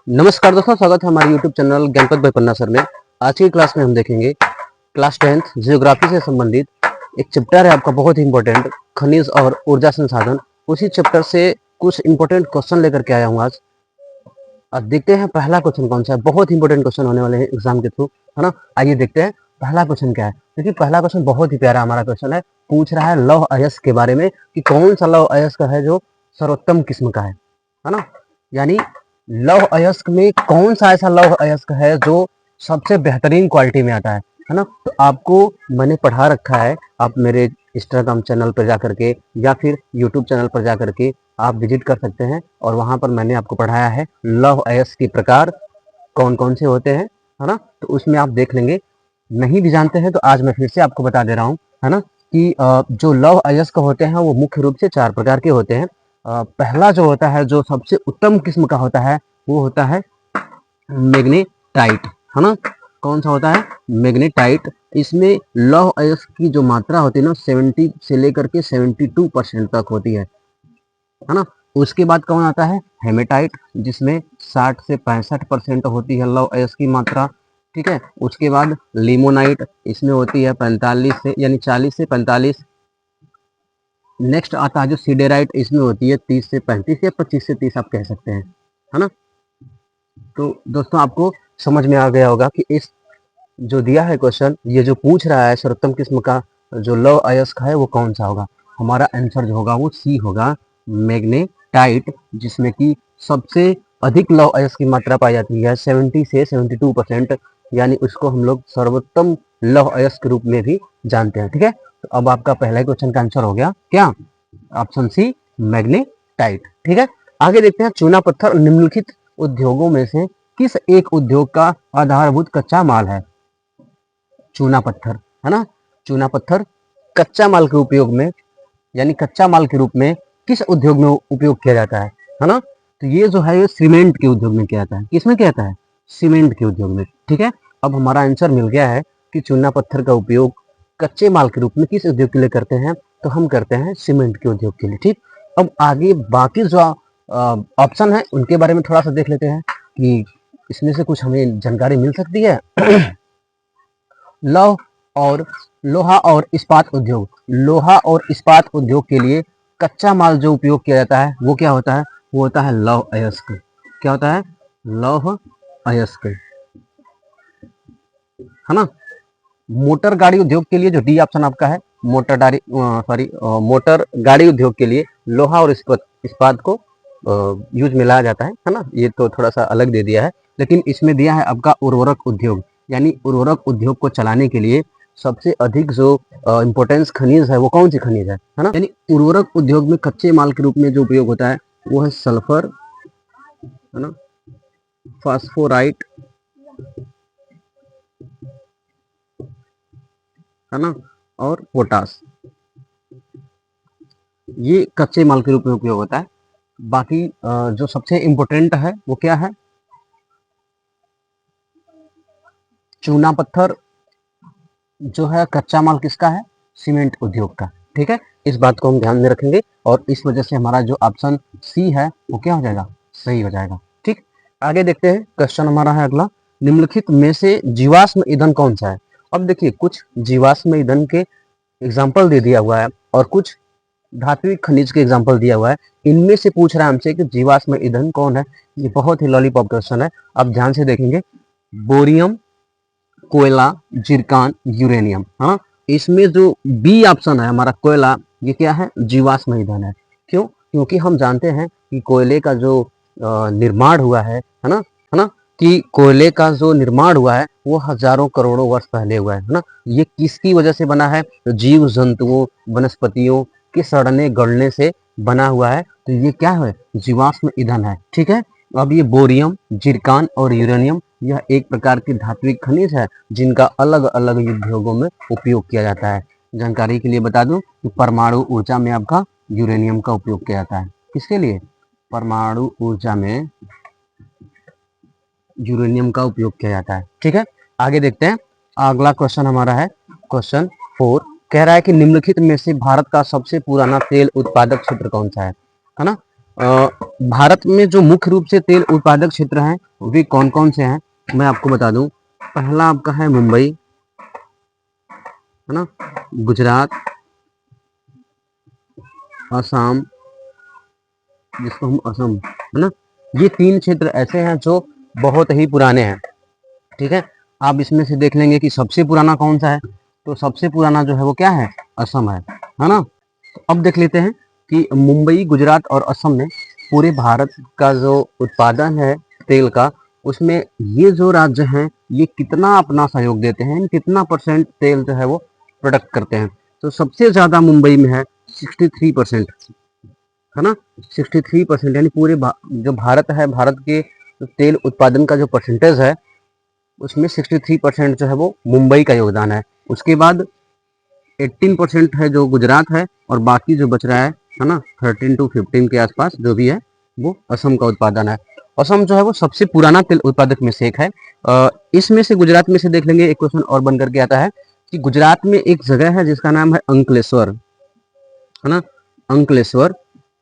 नमस्कार दोस्तों, स्वागत है हमारे YouTube चैनल ज्ञानपत भाई पन्ना सर में। आज की क्लास में हम देखेंगे क्लास 10th जियोग्राफी से संबंधित एक चैप्टर है आपका बहुत ही इंपॉर्टेंट, खनिज और ऊर्जा संसाधन। उसी चैप्टर से कुछ इंपॉर्टेंट क्वेश्चन लेकर के आया हूँ आज। अब देखते हैं पहला क्वेश्चन कौन सा है। बहुत इंपॉर्टेंट क्वेश्चन होने वाले हैं एग्जाम के थ्रू, है ना। आइए देखते हैं पहला क्वेश्चन क्या है। देखिए पहला क्वेश्चन बहुत ही प्यारा हमारा क्वेश्चन है। पूछ रहा है लौह अयस्क के बारे में कि कौन सा लौह अयस्क है जो सर्वोत्तम किस्म का है ना। यानी लौह अयस्क में कौन सा ऐसा लौह अयस्क है जो सबसे बेहतरीन क्वालिटी में आता है ना। तो आपको मैंने पढ़ा रखा है, आप मेरे इंस्टाग्राम चैनल पर जा करके या फिर यूट्यूब चैनल पर जा करके आप विजिट कर सकते हैं और वहां पर मैंने आपको पढ़ाया है लौह अयस्क के प्रकार कौन कौन से होते हैं, है ना। तो उसमें आप देख लेंगे। नहीं भी जानते हैं तो आज मैं फिर से आपको बता दे रहा हूँ, है ना, कि जो लौह अयस्क होते हैं वो मुख्य रूप से 4 प्रकार के होते हैं। पहला जो होता है, जो सबसे उत्तम किस्म का होता है, वो होता है मैग्नेटाइट, है ना। कौन सा होता है? मैग्नेटाइट। इसमें लौह अयस्क की जो मात्रा होती है ना 70 से लेकर के 72% तक होती है ना। उसके बाद कौन आता है? हेमेटाइट, जिसमें 60 से 65% होती है लौह अयस्क की मात्रा। ठीक है। उसके बाद लिमोनाइट, इसमें होती है 45 से यानी 40 से 45। नेक्स्ट आता है जो सीडेराइट, इसमें होती है 30 से 35 या 25 से 30 आप कह सकते हैं, है ना। तो दोस्तों आपको समझ में आ गया होगा कि इस जो दिया है क्वेश्चन, ये जो पूछ रहा है सर्वोत्तम किस्म का जो लौह अयस्क है वो कौन सा होगा। हमारा आंसर जो होगा वो सी होगा, मैग्नेटाइट, जिसमें कि सबसे अधिक लौह अयस्क की मात्रा पाई जाती है 70 से 72%। यानी उसको हम लोग सर्वोत्तम लौह अयस्क के रूप में भी जानते हैं। ठीक है। तो अब आपका पहला क्वेश्चन का आंसर हो गया क्या? Option C, magnetite. ठीक है। आगे देखते हैं चूना पत्थर निम्नलिखित उद्योगों में से किस एक उद्योग का आधारभूत कच्चा माल है। चूना पत्थर, है ना। चूना पत्थर कच्चा माल के उपयोग में यानी कच्चा माल के रूप में किस उद्योग में उपयोग किया जाता है ना। तो ये जो है ये सीमेंट के उद्योग में किया जाता है। किसमें किया जाता है? सीमेंट के उद्योग में। ठीक है। अब हमारा आंसर मिल गया है कि चूना पत्थर का उपयोग कच्चे माल के रूप में किस उद्योग के लिए करते हैं, तो हम करते हैं सीमेंट के उद्योग के लिए। ठीक। अब आगे बाकी जो ऑप्शन है उनके बारे में थोड़ा सा देख लेते हैं कि इसमें से कुछ हमें जानकारी मिल सकती है। लौह और लोहा और इस्पात उद्योग, लोहा और इस्पात उद्योग के लिए कच्चा माल जो उपयोग किया जाता है वो क्या होता है? वो होता है लौह अयस्क। क्या होता है? लौह अयस्क, है ना। मोटर गाड़ी उद्योग के लिए जो डी ऑप्शन आपका है, मोटर गाड़ी उद्योग के लिए लोहा और इस्पात को यूज में लाया जाता है ना। ये तो थोड़ा सा अलग दे दिया है, लेकिन इसमें दिया है आपका उर्वरक उद्योग, यानी उर्वरक उद्योग को चलाने के लिए सबसे अधिक जो इम्पोर्टेंस खनिज है वो कौन सी खनिज है ना। यानी उर्वरक उद्योग में कच्चे माल के रूप में जो उपयोग होता है वो है सल्फर, है ना, फास्फोराइट, है ना, और पोटास। ये कच्चे माल के रूप में उपयोग होता है। बाकी जो सबसे इम्पोर्टेंट है वो क्या है? चूना पत्थर जो है कच्चा माल किसका है? सीमेंट उद्योग का। ठीक है। इस बात को हम ध्यान में रखेंगे और इस वजह से हमारा जो ऑप्शन सी है वो क्या हो जाएगा? सही हो जाएगा। ठीक। आगे देखते हैं क्वेश्चन हमारा है अगला, निम्नलिखित में से जीवाश्म ईंधन कौन सा है। अब देखिए कुछ जीवाश्म ईंधन के एग्जाम्पल दे दिया हुआ है और कुछ धात्विक खनिज के एग्जाम्पल दिया हुआ है। इनमें से पूछ रहा है हमसे कि जीवाश्म ईंधन कौन है। ये बहुत ही लॉलीपॉप क्वेश्चन है, आप ध्यान से देखेंगे। बोरियम, कोयला, जिरकान, यूरेनियम। हाँ, इसमें जो बी ऑप्शन है हमारा कोयला, ये क्या है? जीवाश्म ईंधन है। क्यों? क्योंकि हम जानते हैं कि कोयले का जो निर्माण हुआ है ना, कि कोयले का जो निर्माण हुआ है वो हजारों करोड़ों वर्ष पहले हुआ है ना। ये किसकी वजह से बना है? तो जीव जंतुओं, वनस्पतियों के सड़ने गलने से बना हुआ है। तो ये क्या है? जीवाश्म ईंधन है। ठीक है। अब ये बोरियम, जिरकान और यूरेनियम, यह एक प्रकार की धात्विक खनिज है जिनका अलग अलग उद्योगों में उपयोग किया जाता है। जानकारी के लिए बता दूं कि परमाणु ऊर्जा में आपका यूरेनियम का उपयोग किया जाता है। किसके लिए? परमाणु ऊर्जा में यूरेनियम का उपयोग किया जाता है। ठीक है। आगे देखते हैं। अगला क्वेश्चन हमारा है क्वेश्चन 4। कह रहा है कि निम्नलिखित में से भारत का सबसे पुराना तेल उत्पादक क्षेत्र कौन सा है ना। भारत में जो मुख्य रूप से तेल उत्पादक क्षेत्र हैं वे कौन कौन से हैं, मैं आपको बता दूं। पहला आपका है मुंबई, है ना, गुजरात, असम, जिसको हम असम, है ना, ये 3 क्षेत्र ऐसे हैं जो बहुत ही पुराने हैं। ठीक है, आप इसमें से देख लेंगे कि सबसे पुराना कौन सा है, तो सबसे पुराना जो है वो क्या है, असम है ना। तो अब देख लेते हैं कि मुंबई, गुजरात और असम में पूरे भारत का जो उत्पादन है तेल का, उसमें ये जो राज्य हैं ये कितना अपना सहयोग देते हैं, कितना परसेंट तेल जो है वो प्रोडक्ट करते हैं। तो सबसे ज़्यादा मुंबई में है 63%, है ना, 63%, यानी पूरे जो भारत है, भारत के तेल उत्पादन का जो परसेंटेज है उसमें 63% जो है वो मुंबई का योगदान है। उसके बाद 18% है जो गुजरात है, और बाकी जो बच रहा है ना, 13 to 15 के आसपास जो भी है वो असम का उत्पादन है। असम जो है वो सबसे पुराना तेल उत्पादक में से एक है। इसमें से गुजरात में से देख लेंगे, एक क्वेश्चन और बन करके आता है कि गुजरात में एक जगह है जिसका नाम है अंकलेश्वर, है ना, अंकलेश्वर,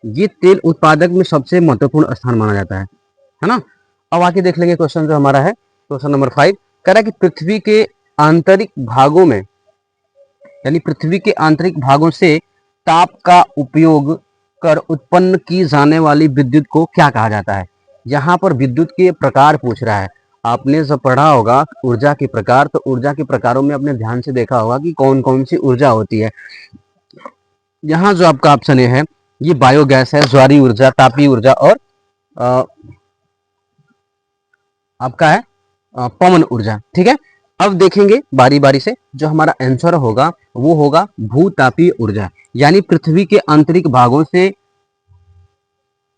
ये तेल उत्पादक में सबसे महत्वपूर्ण स्थान माना जाता है ना। अब आके देख लेंगे क्वेश्चन जो हमारा है, क्वेश्चन नंबर 5 कह रहा है कि पृथ्वी के आंतरिक भागों में, यानी पृथ्वी के आंतरिक भागों से ताप का उपयोग कर उत्पन्न की जाने वाली विद्युत को क्या कहा जाता है। यहाँ पर विद्युत के प्रकार पूछ रहा है। आपने जब पढ़ा होगा ऊर्जा के प्रकार, तो ऊर्जा के प्रकारों में आपने ध्यान से देखा होगा कि कौन कौन सी ऊर्जा होती है। यहाँ जो आपका ऑप्शन है ये बायोगैस है, ज्वारी ऊर्जा, तापीय ऊर्जा और आपका है पवन ऊर्जा। ठीक है, अब देखेंगे बारी बारी से, जो हमारा आंसर होगा वो होगा भूतापीय ऊर्जा, यानी पृथ्वी के आंतरिक भागों से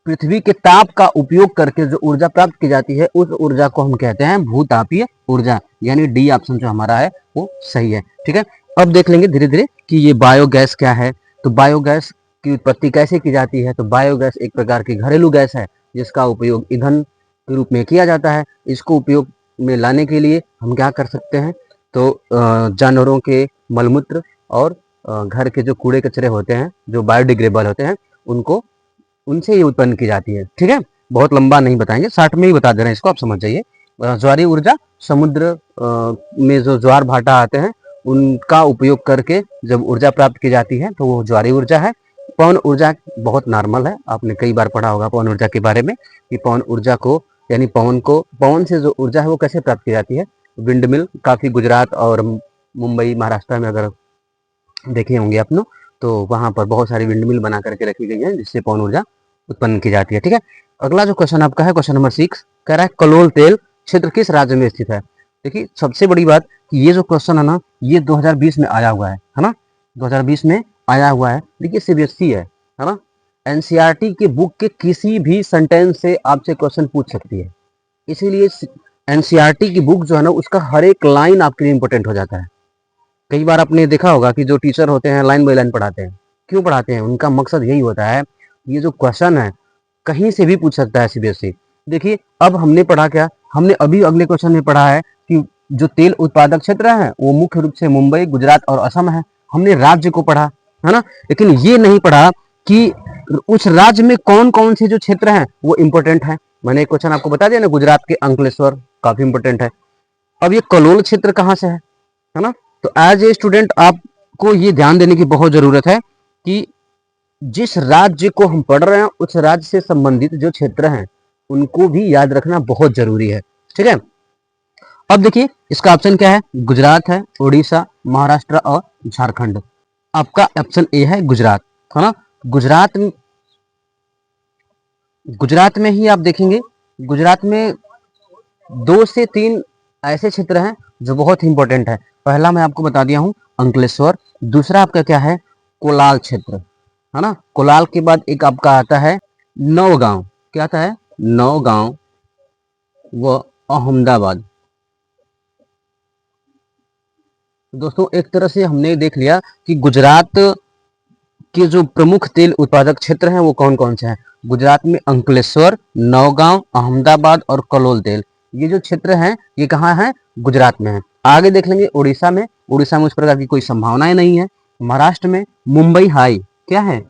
पृथ्वी के ताप का उपयोग करके जो ऊर्जा प्राप्त की जाती है उस ऊर्जा को हम कहते हैं भूतापीय ऊर्जा, यानी डी ऑप्शन जो हमारा है वो सही है। ठीक है, अब देख लेंगे धीरे धीरे कि ये बायोगैस क्या है। तो बायोगैस की उत्पत्ति कैसे की जाती है, तो बायोगैस एक प्रकार की घरेलू गैस है जिसका उपयोग ईंधन के रूप में किया जाता है। इसको उपयोग में लाने के लिए हम क्या कर सकते हैं, तो जानवरों के मलमूत्र और घर के जो कूड़े कचरे होते हैं जो बायोडिग्रेडेबल होते हैं उनको, उनसे ये उत्पन्न की जाती है। ठीक है, बहुत लंबा नहीं बताएंगे, 60 में ही बता दे रहे हैं इसको, आप समझ जाइए। ज्वारी ऊर्जा, समुद्र में जो ज्वार भाटा आते हैं उनका उपयोग करके जब ऊर्जा प्राप्त की जाती है तो वो ज्वारी ऊर्जा है। पवन ऊर्जा बहुत नॉर्मल है, आपने कई बार पढ़ा होगा पवन ऊर्जा के बारे में कि पवन ऊर्जा को, यानी पवन से जो ऊर्जा है वो कैसे प्राप्त की जाती है। विंड मिल काफ़ी गुजरात और मुंबई, महाराष्ट्र में अगर देखे होंगे आप लोग, तो वहाँ पर बहुत सारी विंड मिल बना करके रखी गई है जिससे पवन ऊर्जा उत्पन्न की जाती है। ठीक है, अगला जो क्वेश्चन आपका है क्वेश्चन नंबर 6 कह रहा है कलोल तेल क्षेत्र किस राज्य में स्थित है। देखिए सबसे बड़ी बात कि ये जो क्वेश्चन है ना ये 2020 में आया हुआ है ना, 2020 में आया हुआ है। देखिए सीबीएसई है ना, एनसीईआरटी के बुक के किसी भी सेंटेंस से आपसे क्वेश्चन पूछ सकती है, इसीलिए एनसीईआरटी की बुक जो है ना उसका हर एक लाइन आपके लिए इंपॉर्टेंट हो जाता है। कई बार आपने देखा होगा कि जो टीचर होते हैं लाइन बाय लाइन पढ़ाते हैं, क्यों पढ़ाते हैं, उनका मकसद यही होता है, ये जो क्वेश्चन है कहीं से भी पूछ सकता है सीबीएसई। देखिए अब हमने पढ़ा क्या, हमने अभी अगले क्वेश्चन में पढ़ा है कि जो तेल उत्पादक क्षेत्र है वो मुख्य रूप से मुंबई, गुजरात और असम है, हमने राज्य को पढ़ा, है ना, लेकिन ये नहीं पढ़ा कि उस राज्य में कौन कौन से जो क्षेत्र हैं वो इंपॉर्टेंट है। मैंने एक क्वेश्चन आपको बता दिया ना, गुजरात के अंकलेश्वर काफी इंपॉर्टेंट है। अब ये कलोल क्षेत्र कहाँ से है ना, तो एज ए स्टूडेंट आपको ये ध्यान देने की बहुत जरूरत है कि जिस राज्य को हम पढ़ रहे हैं उस राज्य से संबंधित जो क्षेत्र हैं उनको भी याद रखना बहुत जरूरी है। ठीक है, अब देखिए इसका ऑप्शन क्या है, गुजरात है, उड़ीसा, महाराष्ट्र और झारखंड। आपका ऑप्शन ए है गुजरात, है ना। गुजरात में ही आप देखेंगे, गुजरात में 2 से 3 ऐसे क्षेत्र हैं जो बहुत ही इंपॉर्टेंट है। पहला मैं आपको बता दिया हूं अंकलेश्वर, दूसरा आपका क्या है कोलाल क्षेत्र, है ना। कोलाल के बाद एक आपका आता है नौगांव, क्या आता है नौगांव व अहमदाबाद। दोस्तों एक तरह से हमने देख लिया कि गुजरात के जो प्रमुख तेल उत्पादक क्षेत्र हैं वो कौन कौन से हैं। गुजरात में अंकलेश्वर, नौगांव, अहमदाबाद और कलोल तेल, ये जो क्षेत्र हैं ये कहाँ है, गुजरात में है। आगे देख लेंगे उड़ीसा में, उड़ीसा में उस प्रकार की कोई संभावनाएं नहीं है। महाराष्ट्र में मुंबई हाई, क्या है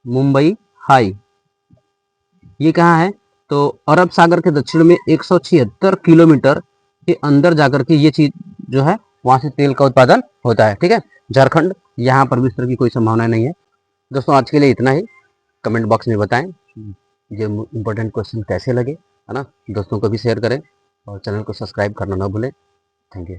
मुंबई हाई, ये कहाँ है? तो अरब सागर के दक्षिण में 176 किलोमीटर के अंदर जाकर के ये चीज जो है वहां से तेल का उत्पादन होता है। ठीक है, झारखंड, यहाँ पर भी इस तरह की कोई संभावना नहीं है। दोस्तों आज के लिए इतना ही। कमेंट बॉक्स में बताएं ये इम्पोर्टेंट क्वेश्चन कैसे लगे, है ना। दोस्तों को भी शेयर करें और चैनल को सब्सक्राइब करना ना भूलें। Thank you.